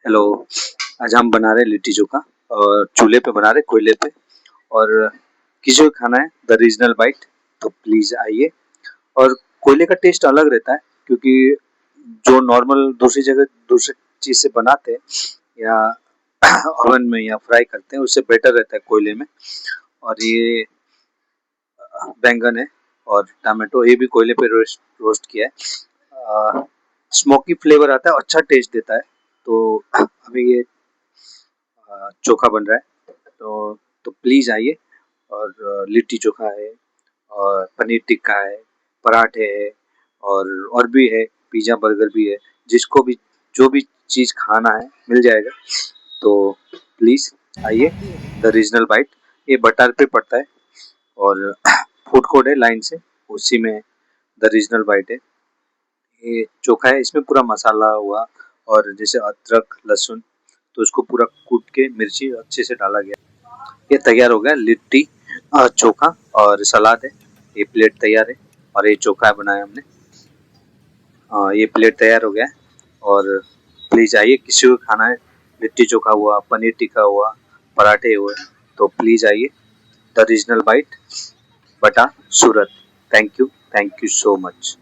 Hello. आज हम बना रहे हैं लिट्टी चोखा और चूल्हे पे बना रहे कोयले पे। और किसी को खाना है द रीजनल बाइट, तो प्लीज आइए। और कोयले का टेस्ट अलग रहता है, क्योंकि जो नॉर्मल दूसरी जगह दूसरी चीज से बनाते हैं या ओवन में या फ्राई करते हैं, उससे बेटर रहता है कोयले में। और ये बैंगन है और टमाटो, ये भी कोयले पे रोस्ट रोस्ट किया है। स्मोकी फ्लेवर आता है और अच्छा टेस्ट देता है। तो अभी ये चोखा बन रहा है, तो प्लीज़ आइए। और लिट्टी चोखा है और पनीर टिक्का है, पराठे है और भी है, पिज़्ज़ा बर्गर भी है। जिसको भी जो भी चीज़ खाना है मिल जाएगा। तो प्लीज़ आइए द रीजनल बाइट। ये बटार पे पड़ता है और फूड कोर्ट है लाइन से, उसी में द रीजनल बाइट है। ये चोखा है, इसमें पूरा मसाला हुआ और जैसे अदरक लहसुन, तो उसको पूरा कूट के मिर्ची अच्छे से डाला गया। ये तैयार हो गया लिट्टी चोखा और सलाद है। ये प्लेट तैयार है और ये चोखा बनाया हमने। ये प्लेट तैयार हो गया है। और प्लीज़ आइए, किसी को खाना है लिट्टी चोखा हुआ, पनीर टिक्का हुआ, पराठे हुए, तो प्लीज़ आइए द रीजनल बाइट, बटा Surat. Thank you so much.